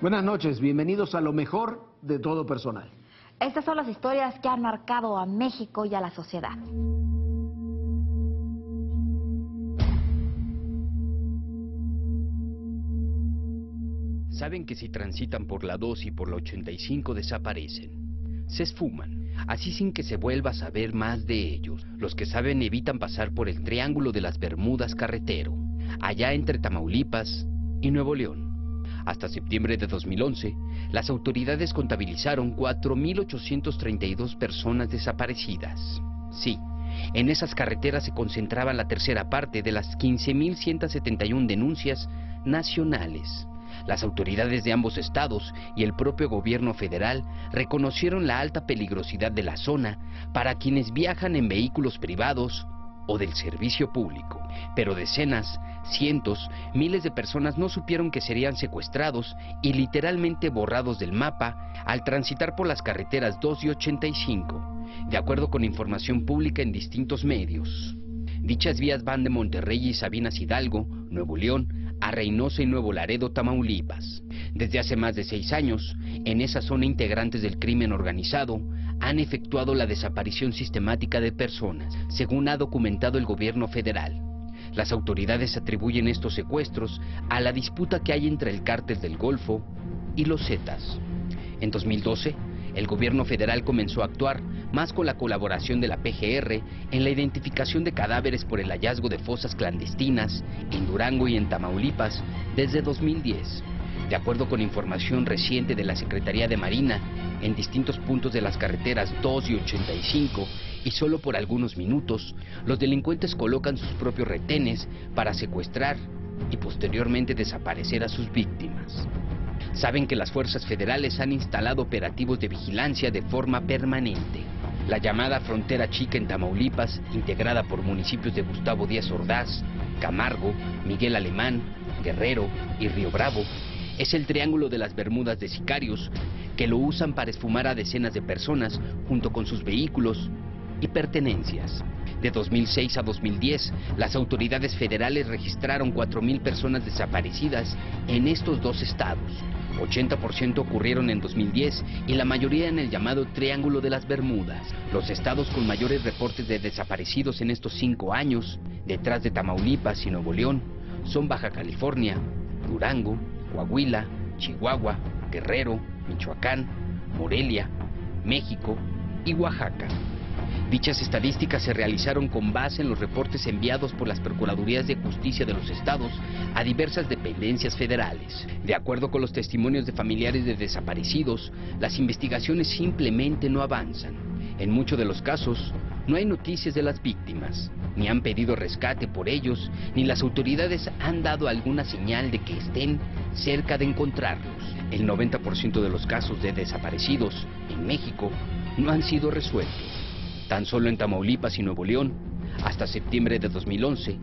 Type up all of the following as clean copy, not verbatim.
Buenas noches, bienvenidos a lo mejor de todo personal. Estas son las historias que han marcado a México y a la sociedad. Saben que si transitan por la 2 y por la 85 desaparecen, se esfuman, así sin que se vuelva a saber más de ellos. Los que saben evitan pasar por el Triángulo de las Bermudas carretero, allá entre Tamaulipas y Nuevo León. Hasta septiembre de 2011, las autoridades contabilizaron 4.832 personas desaparecidas. Sí, en esas carreteras se concentraba la tercera parte de las 15.171 denuncias nacionales. Las autoridades de ambos estados y el propio gobierno federal reconocieron la alta peligrosidad de la zona para quienes viajan en vehículos privados o del servicio público. Pero decenas, cientos, miles de personas no supieron que serían secuestrados y literalmente borrados del mapa al transitar por las carreteras 2 y 85, de acuerdo con información pública en distintos medios. Dichas vías van de Monterrey y Sabinas Hidalgo, Nuevo León, a Reynosa y Nuevo Laredo, Tamaulipas. Desde hace más de 6 años, en esa zona integrantes del crimen organizado han efectuado la desaparición sistemática de personas, según ha documentado el gobierno federal. Las autoridades atribuyen estos secuestros a la disputa que hay entre el Cártel del Golfo y los Zetas. En 2012, el gobierno federal comenzó a actuar más con la colaboración de la PGR en la identificación de cadáveres por el hallazgo de fosas clandestinas en Durango y en Tamaulipas desde 2010. De acuerdo con información reciente de la Secretaría de Marina, en distintos puntos de las carreteras 2 y 85, y solo por algunos minutos, los delincuentes colocan sus propios retenes para secuestrar y posteriormente desaparecer a sus víctimas. Saben que las fuerzas federales han instalado operativos de vigilancia de forma permanente. La llamada Frontera Chica en Tamaulipas, integrada por municipios de Gustavo Díaz Ordaz, Camargo, Miguel Alemán, Guerrero y Río Bravo, es el Triángulo de las Bermudas de sicarios que lo usan para esfumar a decenas de personas junto con sus vehículos y pertenencias. De 2006 a 2010, las autoridades federales registraron 4.000 personas desaparecidas en estos dos estados. 80% ocurrieron en 2010 y la mayoría en el llamado Triángulo de las Bermudas. Los estados con mayores reportes de desaparecidos en estos 5 años, detrás de Tamaulipas y Nuevo León, son Baja California, Durango, Coahuila, Chihuahua, Guerrero, Michoacán, Morelia, México y Oaxaca. Dichas estadísticas se realizaron con base en los reportes enviados por las Procuradurías de Justicia de los estados a diversas dependencias federales. De acuerdo con los testimonios de familiares de desaparecidos, las investigaciones simplemente no avanzan. En muchos de los casos, no hay noticias de las víctimas, ni han pedido rescate por ellos, ni las autoridades han dado alguna señal de que estén cerca de encontrarlos. El 90% de los casos de desaparecidos en México no han sido resueltos. Tan solo en Tamaulipas y Nuevo León, hasta septiembre de 2011,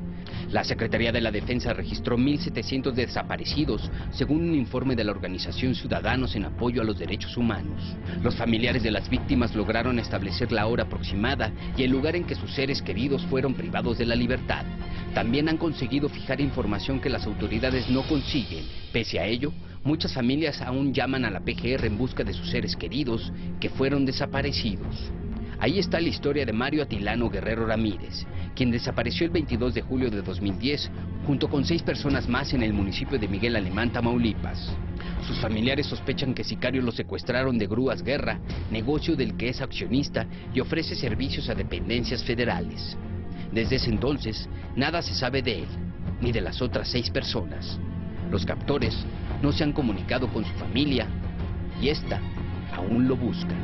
la Secretaría de la Defensa registró 1.700 desaparecidos, según un informe de la organización Ciudadanos en Apoyo a los Derechos Humanos. Los familiares de las víctimas lograron establecer la hora aproximada y el lugar en que sus seres queridos fueron privados de la libertad. También han conseguido fijar información que las autoridades no consiguen. Pese a ello, muchas familias aún llaman a la PGR en busca de sus seres queridos que fueron desaparecidos. Ahí está la historia de Mario Atilano Guerrero Ramírez, quien desapareció el 22 de julio de 2010 junto con 6 personas más en el municipio de Miguel Alemán, Tamaulipas. Sus familiares sospechan que sicarios lo secuestraron de Grúas Guerra, negocio del que es accionista y ofrece servicios a dependencias federales. Desde ese entonces, nada se sabe de él, ni de las otras 6 personas. Los captores no se han comunicado con su familia y esta aún lo busca.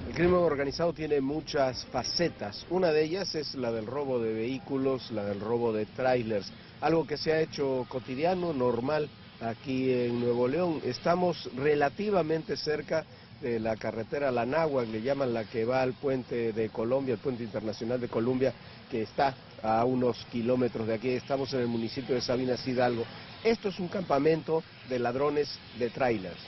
El crimen organizado tiene muchas facetas. Una de ellas es la del robo de vehículos, la del robo de trailers, algo que se ha hecho cotidiano, normal aquí en Nuevo León. Estamos relativamente cerca de la carretera La Náhuac, le llaman, la que va al puente de Colombia, el puente internacional de Colombia, que está a unos kilómetros de aquí. Estamos en el municipio de Sabinas Hidalgo. Esto es un campamento de ladrones de trailers.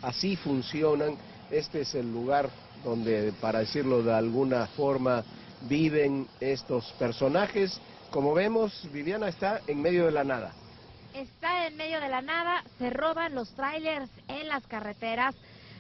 Así funcionan. Este es el lugar donde, para decirlo de alguna forma, viven estos personajes. Como vemos, Viviana está en medio de la nada. Está en medio de la nada, se roban los trailers en las carreteras,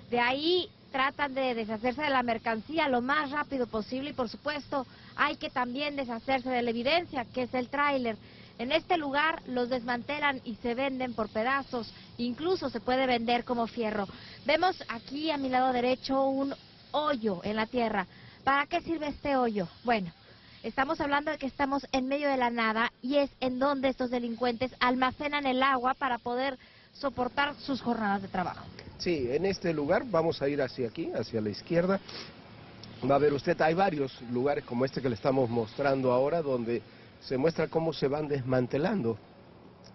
de ahí tratan de deshacerse de la mercancía lo más rápido posible y por supuesto hay que también deshacerse de la evidencia, que es el tráiler. En este lugar los desmantelan y se venden por pedazos, incluso se puede vender como fierro. Vemos aquí a mi lado derecho un hoyo en la tierra. ¿Para qué sirve este hoyo? Bueno, estamos hablando de que estamos en medio de la nada y es en donde estos delincuentes almacenan el agua para poder soportar sus jornadas de trabajo. Sí, en este lugar, vamos a ir hacia aquí, hacia la izquierda. Va a ver usted, hay varios lugares como este que le estamos mostrando ahora, donde se muestra cómo se van desmantelando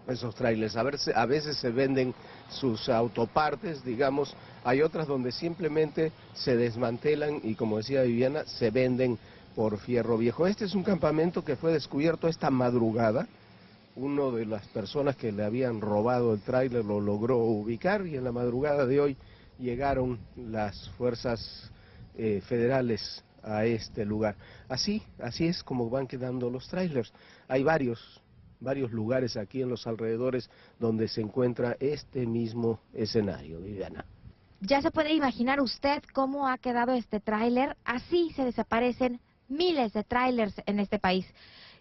esos trailers. A veces se venden sus autopartes, digamos, hay otras donde simplemente se desmantelan y, como decía Viviana, se venden por fierro viejo. Este es un campamento que fue descubierto esta madrugada. Uno de las personas que le habían robado el tráiler lo logró ubicar y en la madrugada de hoy llegaron las fuerzas federales a este lugar. Así es como van quedando los tráilers. Hay varios lugares aquí en los alrededores donde se encuentra este mismo escenario, Viviana. Ya se puede imaginar usted cómo ha quedado este tráiler, así se desaparecen miles de tráilers en este país.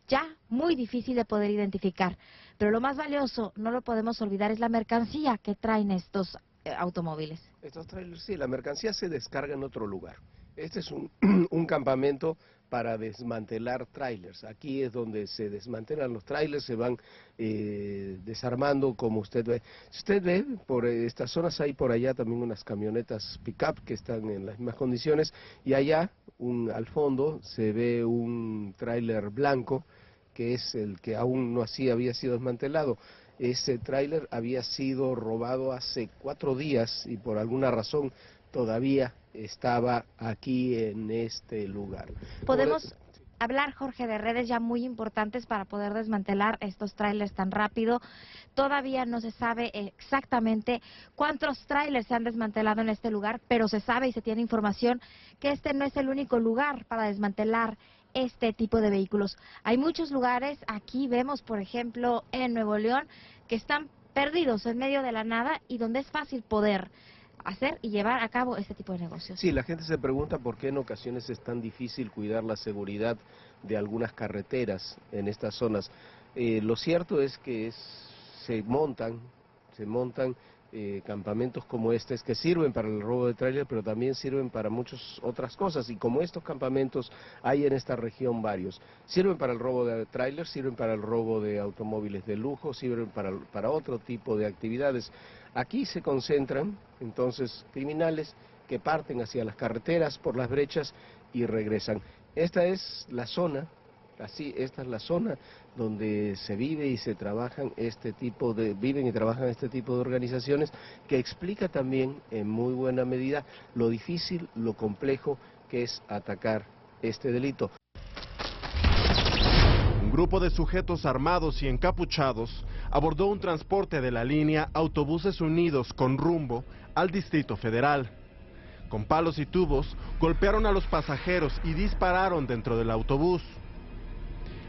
Ya muy difícil de poder identificar, pero lo más valioso, no lo podemos olvidar, es la mercancía que traen estos automóviles. Estos trailers, sí, la mercancía se descarga en otro lugar. Este es un campamento para desmantelar trailers. Aquí es donde se desmantelan los trailers, se van desarmando, como usted ve. Si usted ve, por estas zonas hay por allá también unas camionetas pick-up que están en las mismas condiciones, y allá, al fondo, se ve un tráiler blanco, que es el que aún no había sido desmantelado. Ese tráiler había sido robado hace 4 días y por alguna razón todavía estaba aquí en este lugar. Podemos hablar, Jorge, de redes ya muy importantes para poder desmantelar estos trailers tan rápido. Todavía no se sabe exactamente cuántos trailers se han desmantelado en este lugar, pero se sabe y se tiene información que este no es el único lugar para desmantelar este tipo de vehículos. Hay muchos lugares, aquí vemos, por ejemplo, en Nuevo León, que están perdidos en medio de la nada y donde es fácil poder hacer y llevar a cabo este tipo de negocios. Sí, la gente se pregunta por qué en ocasiones es tan difícil cuidar la seguridad de algunas carreteras en estas zonas. Lo cierto es que se montan campamentos como estos que sirven para el robo de tráiler, pero también sirven para muchas otras cosas, y como estos campamentos hay en esta región varios. Sirven para el robo de tráiler, sirven para el robo de automóviles de lujo, sirven para otro tipo de actividades. Aquí se concentran entonces criminales que parten hacia las carreteras por las brechas y regresan. Esta es la zona, esta es la zona donde se vive y se trabajan viven y trabajan este tipo de organizaciones, que explica también en muy buena medida lo difícil, lo complejo que es atacar este delito. Un grupo de sujetos armados y encapuchados abordó un transporte de la línea Autobuses Unidos con rumbo al Distrito Federal. Con palos y tubos golpearon a los pasajeros y dispararon dentro del autobús.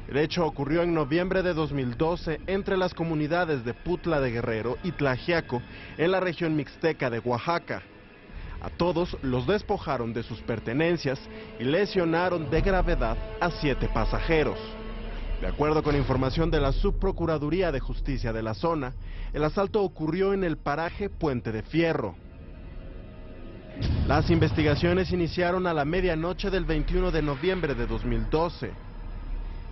El hecho ocurrió en noviembre de 2012 entre las comunidades de Putla de Guerrero y Tlaxiaco, en la región mixteca de Oaxaca. A todos los despojaron de sus pertenencias y lesionaron de gravedad a 7 pasajeros. De acuerdo con información de la Subprocuraduría de Justicia de la zona, el asalto ocurrió en el paraje Puente de Fierro. Las investigaciones iniciaron a la medianoche del 21 de noviembre de 2012.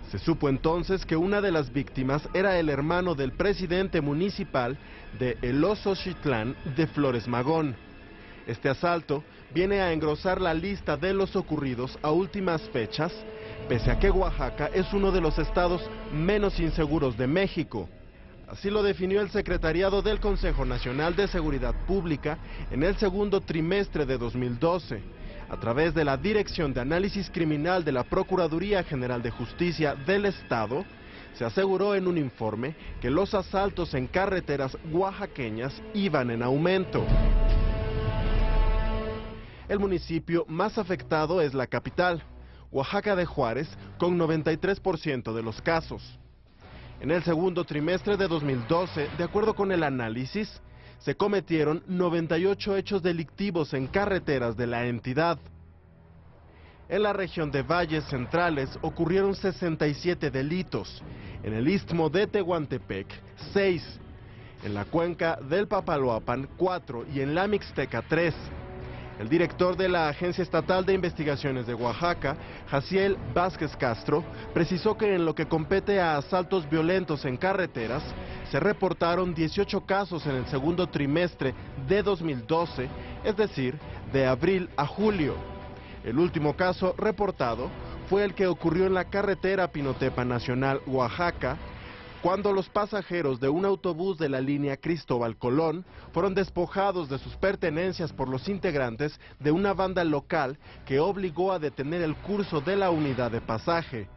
Se supo entonces que una de las víctimas era el hermano del presidente municipal de El Osochitlán de Flores Magón. Este asalto viene a engrosar la lista de los ocurridos a últimas fechas, pese a que Oaxaca es uno de los estados menos inseguros de México. Así lo definió el Secretariado del Consejo Nacional de Seguridad Pública en el segundo trimestre de 2012, a través de la Dirección de Análisis Criminal de la Procuraduría General de Justicia del Estado. Se aseguró en un informe que los asaltos en carreteras oaxaqueñas iban en aumento. El municipio más afectado es la capital, Oaxaca de Juárez, con 93% de los casos. En el segundo trimestre de 2012, de acuerdo con el análisis, se cometieron 98 hechos delictivos en carreteras de la entidad. En la región de Valles Centrales ocurrieron 67 delitos, en el Istmo de Tehuantepec, 6, en la cuenca del Papaloapan, 4 y en la Mixteca, 3. El director de la Agencia Estatal de Investigaciones de Oaxaca, Jaciel Vázquez Castro, precisó que en lo que compete a asaltos violentos en carreteras, se reportaron 18 casos en el segundo trimestre de 2012, es decir, de abril a julio. El último caso reportado fue el que ocurrió en la carretera Pinotepa Nacional Oaxaca, cuando los pasajeros de un autobús de la línea Cristóbal Colón fueron despojados de sus pertenencias por los integrantes de una banda local que obligó a detener el curso de la unidad de pasaje.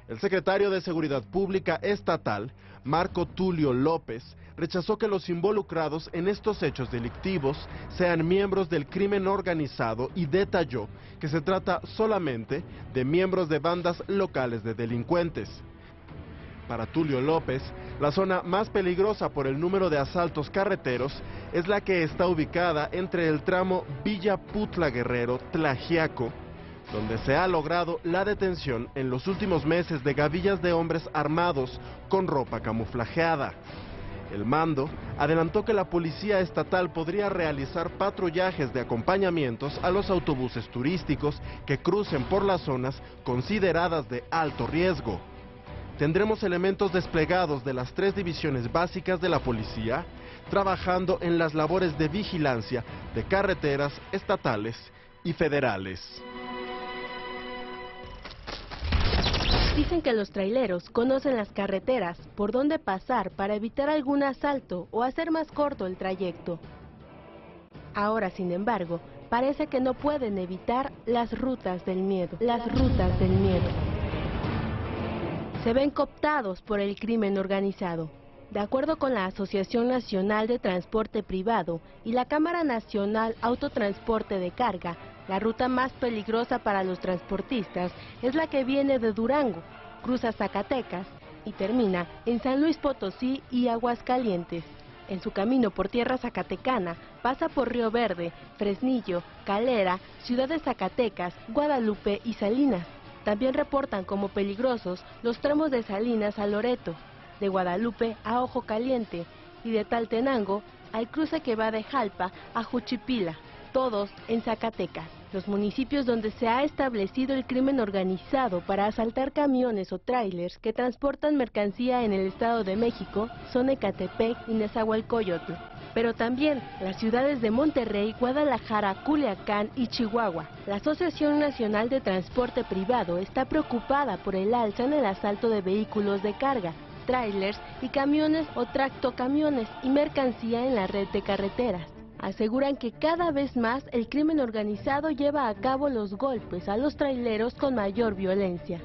El secretario de Seguridad Pública Estatal, Marco Tulio López, rechazó que los involucrados en estos hechos delictivos sean miembros del crimen organizado y detalló que se trata solamente de miembros de bandas locales de delincuentes. Para Tulio López, la zona más peligrosa por el número de asaltos carreteros es la que está ubicada entre el tramo Villa Putla Guerrero-Tlaxiaco, donde se ha logrado la detención en los últimos meses de gavillas de hombres armados con ropa camuflajeada. El mando adelantó que la policía estatal podría realizar patrullajes de acompañamientos a los autobuses turísticos que crucen por las zonas consideradas de alto riesgo. Tendremos elementos desplegados de las 3 divisiones básicas de la policía, trabajando en las labores de vigilancia de carreteras estatales y federales. Dicen que los traileros conocen las carreteras, por dónde pasar para evitar algún asalto o hacer más corto el trayecto. Ahora, sin embargo, parece que no pueden evitar las rutas del miedo. Se ven cooptados por el crimen organizado. De acuerdo con la Asociación Nacional de Transporte Privado y la Cámara Nacional Autotransporte de Carga, la ruta más peligrosa para los transportistas es la que viene de Durango, cruza Zacatecas y termina en San Luis Potosí y Aguascalientes. En su camino por tierra zacatecana pasa por Río Verde, Fresnillo, Calera, Ciudad de Zacatecas, Guadalupe y Salinas. También reportan como peligrosos los tramos de Salinas a Loreto, de Guadalupe a Ojo Caliente y de Taltenango al cruce que va de Jalpa a Juchipila, todos en Zacatecas. Los municipios donde se ha establecido el crimen organizado para asaltar camiones o tráilers que transportan mercancía en el Estado de México son Ecatepec y Nezahualcóyotl, pero también las ciudades de Monterrey, Guadalajara, Culiacán y Chihuahua. La Asociación Nacional de Transporte Privado está preocupada por el alza en el asalto de vehículos de carga, tráilers y camiones o tractocamiones y mercancía en la red de carreteras. Aseguran que cada vez más el crimen organizado lleva a cabo los golpes a los traileros con mayor violencia.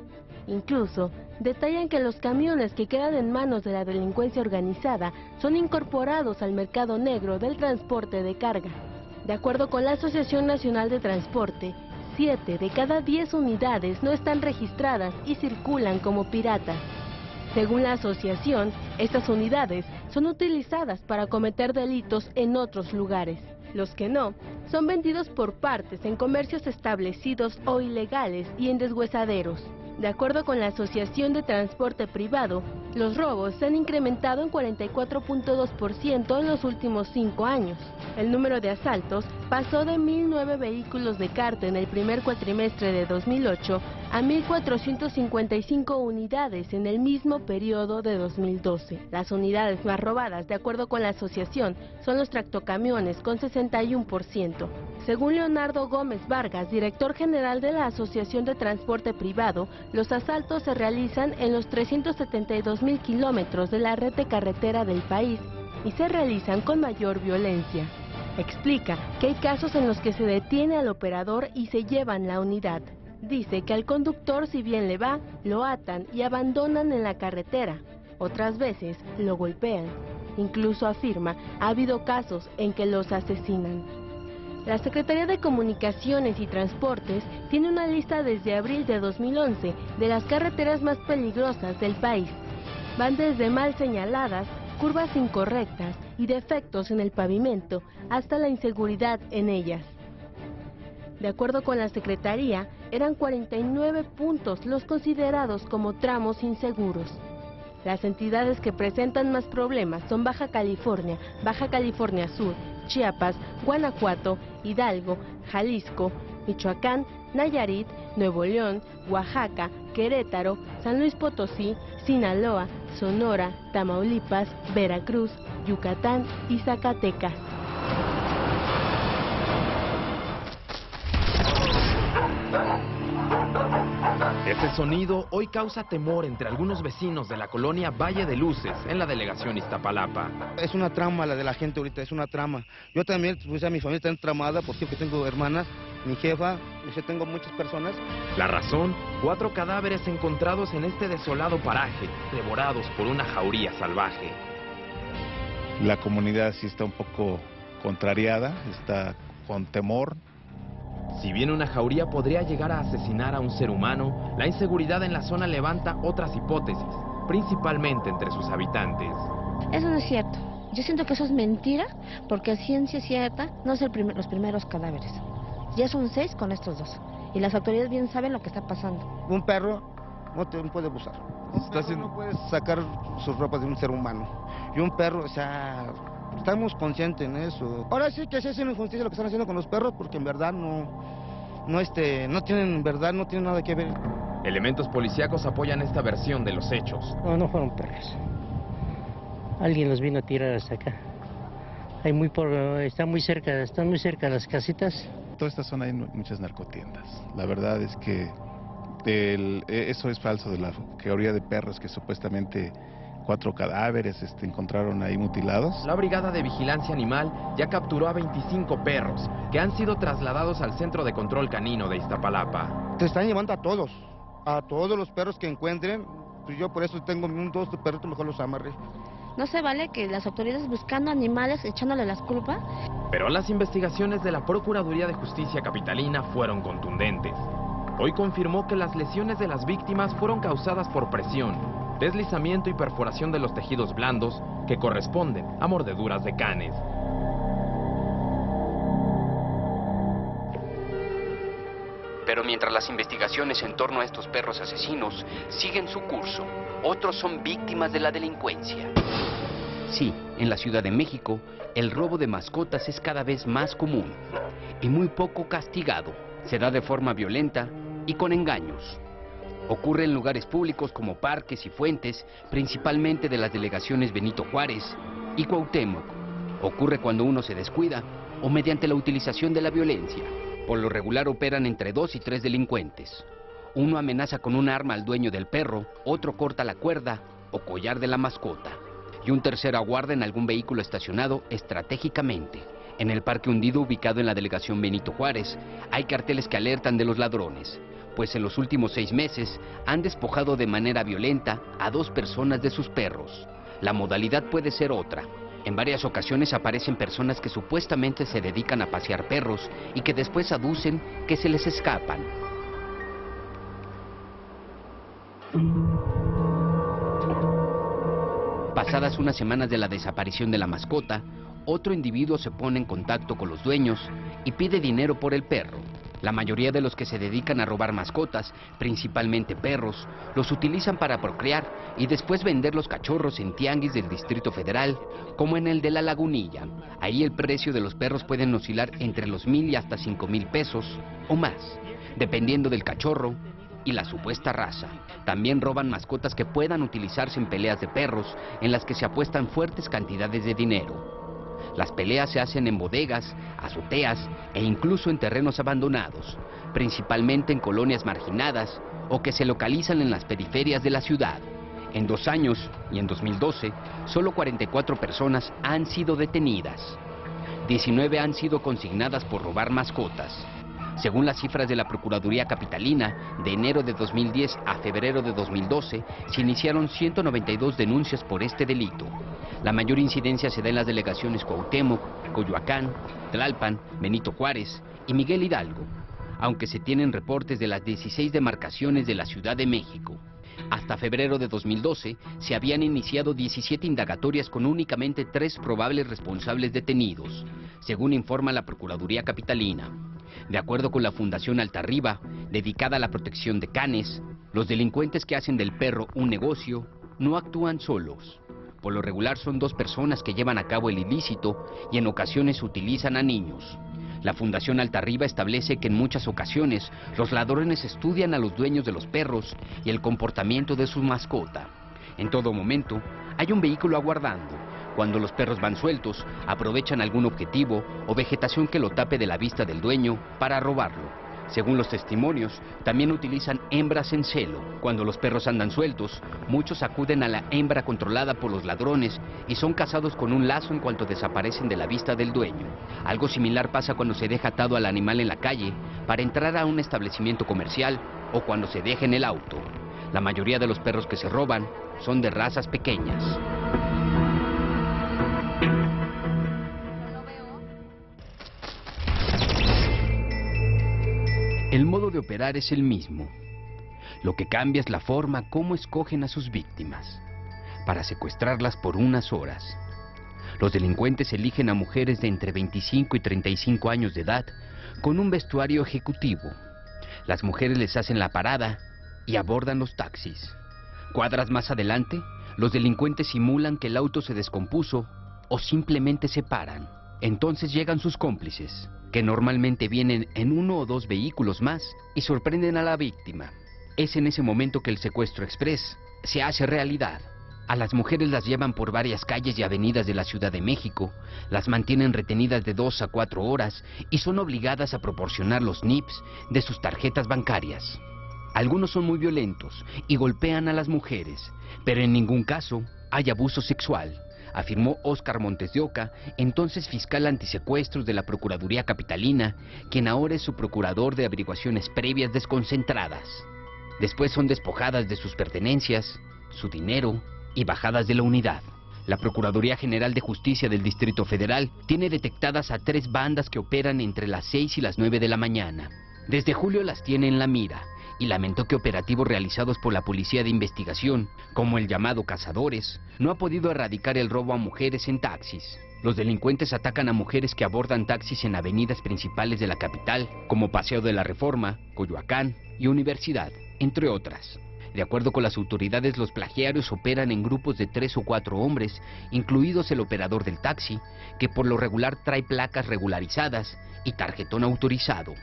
Incluso, detallan que los camiones que quedan en manos de la delincuencia organizada son incorporados al mercado negro del transporte de carga. De acuerdo con la Asociación Nacional de Transporte, 7 de cada 10 unidades no están registradas y circulan como piratas. Según la asociación, estas unidades son utilizadas para cometer delitos en otros lugares. Los que no, son vendidos por partes en comercios establecidos o ilegales y en deshuesaderos. De acuerdo con la Asociación de Transporte Privado, los robos se han incrementado en 44.2% en los últimos 5 años. El número de asaltos pasó de 1.009 vehículos de carga en el primer cuatrimestre de 2008 a 1.455 unidades en el mismo periodo de 2012. Las unidades más robadas, de acuerdo con la asociación, son los tractocamiones, con 61%. Según Leonardo Gómez Vargas, director general de la Asociación de Transporte Privado, los asaltos se realizan en los 372.000 kilómetros de la red de carretera del país y se realizan con mayor violencia. Explica que hay casos en los que se detiene al operador y se llevan la unidad. Dice que al conductor, si bien le va, lo atan y abandonan en la carretera. Otras veces lo golpean. Incluso afirma, ha habido casos en que los asesinan. La Secretaría de Comunicaciones y Transportes tiene una lista desde abril de 2011 de las carreteras más peligrosas del país. Van desde mal señaladas, curvas incorrectas y defectos en el pavimento, hasta la inseguridad en ellas. De acuerdo con la Secretaría, eran 49 puntos los considerados como tramos inseguros. Las entidades que presentan más problemas son Baja California Sur, Chiapas, Guanajuato, Hidalgo, Jalisco, Michoacán, Nayarit, Nuevo León, Oaxaca, Querétaro, San Luis Potosí, Sinaloa, Sonora, Tamaulipas, Veracruz, Yucatán y Zacatecas. Ese sonido hoy causa temor entre algunos vecinos de la colonia Valle de Luces, en la delegación Iztapalapa. Es una trama la de la gente ahorita, es una trama. Yo también, pues a mi familia está entramada, porque tengo hermanas, mi jefa, tengo muchas personas. La razón, 4 cadáveres encontrados en este desolado paraje, devorados por una jauría salvaje. La comunidad sí está un poco contrariada, está con temor. Si bien una jauría podría llegar a asesinar a un ser humano, la inseguridad en la zona levanta otras hipótesis, principalmente entre sus habitantes. Eso no es cierto. Yo siento que eso es mentira, porque a ciencia cierta no son los primeros cadáveres. Ya son 6 con estos 2. Y las autoridades bien saben lo que está pasando. Un perro no te puede abusar. No puedes sacar sus ropas de un ser humano. Y un perro, o sea, estamos conscientes en eso. Ahora sí que sí es una injusticia lo que están haciendo con los perros, porque en verdad no tienen nada que ver. Elementos policíacos apoyan esta versión de los hechos. No fueron perros. Alguien los vino a tirar hasta acá. Están muy cerca las casitas. En toda esta zona hay muchas narcotiendas. La verdad es que eso es falso de la teoría de perros, que supuestamente 4 cadáveres encontraron ahí mutilados. La Brigada de Vigilancia Animal ya capturó a 25 perros que han sido trasladados al Centro de Control Canino de Iztapalapa. Te están llevando a todos los perros que encuentren. Pues yo por eso tengo 2 perritos, mejor los amarré. No se vale que las autoridades buscando animales, echándole las culpas. Pero las investigaciones de la Procuraduría de Justicia Capitalina fueron contundentes. Hoy confirmó que las lesiones de las víctimas fueron causadas por presión, deslizamiento y perforación de los tejidos blandos que corresponden a mordeduras de canes. Pero mientras las investigaciones en torno a estos perros asesinos siguen su curso, otros son víctimas de la delincuencia. Sí, en la Ciudad de México, el robo de mascotas es cada vez más común y muy poco castigado. Se da de forma violenta y con engaños. Ocurre en lugares públicos como parques y fuentes, principalmente de las delegaciones Benito Juárez y Cuauhtémoc. Ocurre cuando uno se descuida o mediante la utilización de la violencia. Por lo regular operan entre 2 y 3 delincuentes. Uno amenaza con un arma al dueño del perro, otro corta la cuerda o collar de la mascota, y un tercero aguarda en algún vehículo estacionado estratégicamente. En el parque hundido ubicado en la delegación Benito Juárez, hay carteles que alertan de los ladrones, pues en los últimos 6 meses han despojado de manera violenta a 2 personas de sus perros. La modalidad puede ser otra. En varias ocasiones aparecen personas que supuestamente se dedican a pasear perros y que después aducen que se les escapan. Pasadas unas semanas de la desaparición de la mascota, otro individuo se pone en contacto con los dueños y pide dinero por el perro. La mayoría de los que se dedican a robar mascotas, principalmente perros, los utilizan para procrear y después vender los cachorros en tianguis del Distrito Federal, como en el de La Lagunilla. Ahí el precio de los perros pueden oscilar entre los 1,000 y hasta 5,000 pesos o más, dependiendo del cachorro y la supuesta raza. También roban mascotas que puedan utilizarse en peleas de perros, en las que se apuestan fuertes cantidades de dinero. Las peleas se hacen en bodegas, azoteas e incluso en terrenos abandonados, principalmente en colonias marginadas o que se localizan en las periferias de la ciudad. En 2 años, y en 2012, solo 44 personas han sido detenidas. 19 han sido consignadas por robar mascotas. Según las cifras de la Procuraduría Capitalina, de enero de 2010 a febrero de 2012, se iniciaron 192 denuncias por este delito. La mayor incidencia se da en las delegaciones Cuauhtémoc, Coyoacán, Tlalpan, Benito Juárez y Miguel Hidalgo, aunque se tienen reportes de las 16 demarcaciones de la Ciudad de México. Hasta febrero de 2012 se habían iniciado 17 indagatorias con únicamente 3 probables responsables detenidos, según informa la Procuraduría Capitalina. De acuerdo con la Fundación Altarriba, dedicada a la protección de canes, los delincuentes que hacen del perro un negocio no actúan solos. Por lo regular son 2 personas que llevan a cabo el ilícito y en ocasiones utilizan a niños. La Fundación Altarriba establece que en muchas ocasiones los ladrones estudian a los dueños de los perros y el comportamiento de su mascota. En todo momento hay un vehículo aguardando. Cuando los perros van sueltos, aprovechan algún objetivo o vegetación que lo tape de la vista del dueño para robarlo. Según los testimonios, también utilizan hembras en celo. Cuando los perros andan sueltos, muchos acuden a la hembra controlada por los ladrones y son cazados con un lazo en cuanto desaparecen de la vista del dueño. Algo similar pasa cuando se deja atado al animal en la calle para entrar a un establecimiento comercial o cuando se deja en el auto. La mayoría de los perros que se roban son de razas pequeñas. El modo de operar es el mismo. Lo que cambia es la forma como escogen a sus víctimas, para secuestrarlas por unas horas. Los delincuentes eligen a mujeres de entre 25 y 35 años de edad con un vestuario ejecutivo. Las mujeres les hacen la parada y abordan los taxis. Cuadras más adelante, los delincuentes simulan que el auto se descompuso o simplemente se paran. Entonces llegan sus cómplices, que normalmente vienen en 1 o 2 vehículos más y sorprenden a la víctima. Es en ese momento que el secuestro express se hace realidad. A las mujeres las llevan por varias calles y avenidas de la Ciudad de México, las mantienen retenidas de 2 a 4 horas y son obligadas a proporcionar los NIPs de sus tarjetas bancarias. Algunos son muy violentos y golpean a las mujeres, pero en ningún caso hay abuso sexual, afirmó Óscar Montes de Oca, entonces fiscal antisecuestros de la Procuraduría Capitalina, quien ahora es su procurador de averiguaciones previas desconcentradas. Después son despojadas de sus pertenencias, su dinero y bajadas de la unidad. La Procuraduría General de Justicia del Distrito Federal tiene detectadas a 3 bandas que operan entre las 6 y las 9 de la mañana. Desde julio las tiene en la mira y lamentó que operativos realizados por la Policía de Investigación, como el llamado Cazadores, no ha podido erradicar el robo a mujeres en taxis. Los delincuentes atacan a mujeres que abordan taxis en avenidas principales de la capital, como Paseo de la Reforma, Coyoacán y Universidad, entre otras. De acuerdo con las autoridades, los plagiarios operan en grupos de 3 o 4 hombres, incluidos el operador del taxi, que por lo regular trae placas regularizadas y tarjetón autorizado.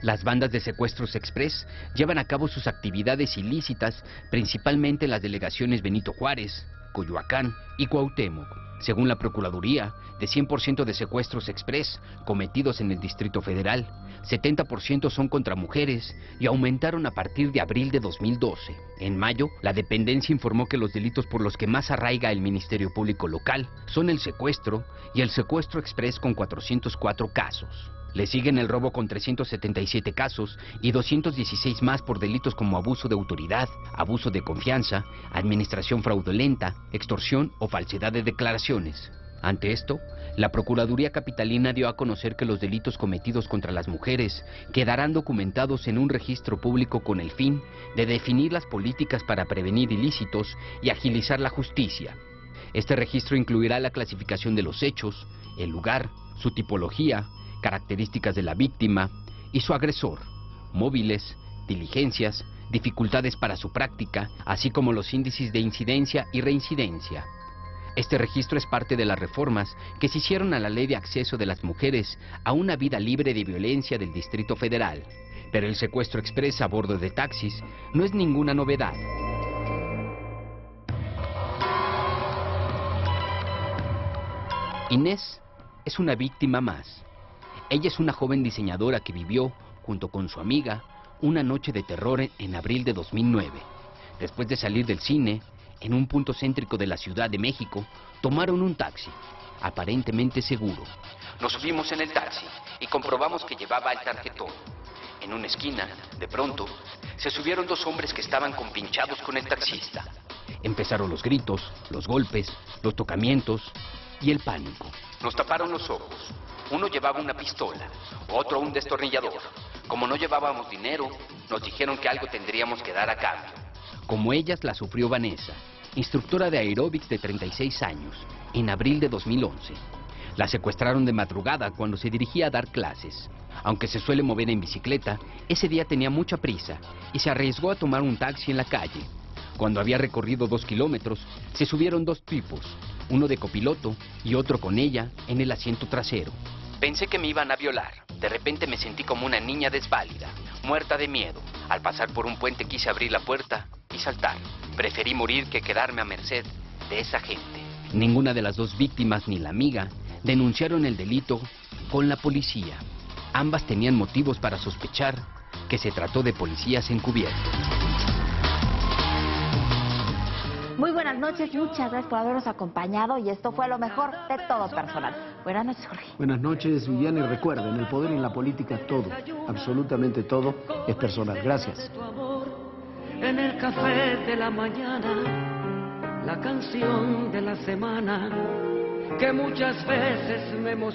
Las bandas de secuestros express llevan a cabo sus actividades ilícitas principalmente en las delegaciones Benito Juárez, Coyoacán y Cuauhtémoc. Según la Procuraduría, de 100% de secuestros express cometidos en el Distrito Federal, 70% son contra mujeres y aumentaron a partir de abril de 2012. En mayo, la dependencia informó que los delitos por los que más arraiga el Ministerio Público Local son el secuestro y el secuestro express con 404 casos. Le siguen el robo con 377 casos y 216 más por delitos como abuso de autoridad, abuso de confianza, administración fraudulenta, extorsión o falsedad de declaraciones. Ante esto, la Procuraduría Capitalina dio a conocer que los delitos cometidos contra las mujeres quedarán documentados en un registro público con el fin de definir las políticas para prevenir ilícitos y agilizar la justicia. Este registro incluirá la clasificación de los hechos, el lugar, su tipología, características de la víctima y su agresor, móviles, diligencias, dificultades para su práctica, así como los índices de incidencia y reincidencia. Este registro es parte de las reformas que se hicieron a la Ley de Acceso de las Mujeres a una vida libre de violencia del Distrito Federal. Pero el secuestro express a bordo de taxis no es ninguna novedad. Inés es una víctima más. Ella es una joven diseñadora que vivió, junto con su amiga, una noche de terror en abril de 2009. Después de salir del cine, en un punto céntrico de la Ciudad de México, tomaron un taxi, aparentemente seguro. Nos subimos en el taxi y comprobamos que llevaba el tarjetón. En una esquina, de pronto, se subieron dos hombres que estaban compinchados con el taxista. Empezaron los gritos, los golpes, los tocamientos y el pánico. Nos taparon los ojos. Uno llevaba una pistola, otro un destornillador. Como no llevábamos dinero, nos dijeron que algo tendríamos que dar a cambio. Como ellas la sufrió Vanessa, instructora de aeróbics de 36 años, en abril de 2011. La secuestraron de madrugada cuando se dirigía a dar clases. Aunque se suele mover en bicicleta, ese día tenía mucha prisa y se arriesgó a tomar un taxi en la calle. Cuando había recorrido 2 kilómetros, se subieron dos tipos, uno de copiloto y otro con ella en el asiento trasero. Pensé que me iban a violar. De repente me sentí como una niña desválida, muerta de miedo. Al pasar por un puente quise abrir la puerta y saltar. Preferí morir que quedarme a merced de esa gente. Ninguna de las dos víctimas ni la amiga denunciaron el delito con la policía. Ambas tenían motivos para sospechar que se trató de policías encubiertos. Muy buenas noches, muchas gracias por habernos acompañado y esto fue lo mejor de Todo Personal. Buenas noches, Jorge. Buenas noches, Viviana, y recuerden, el poder en la política, todo, absolutamente todo, es personal. Gracias. En el café de la mañana, la canción de la semana, que muchas veces me emociona.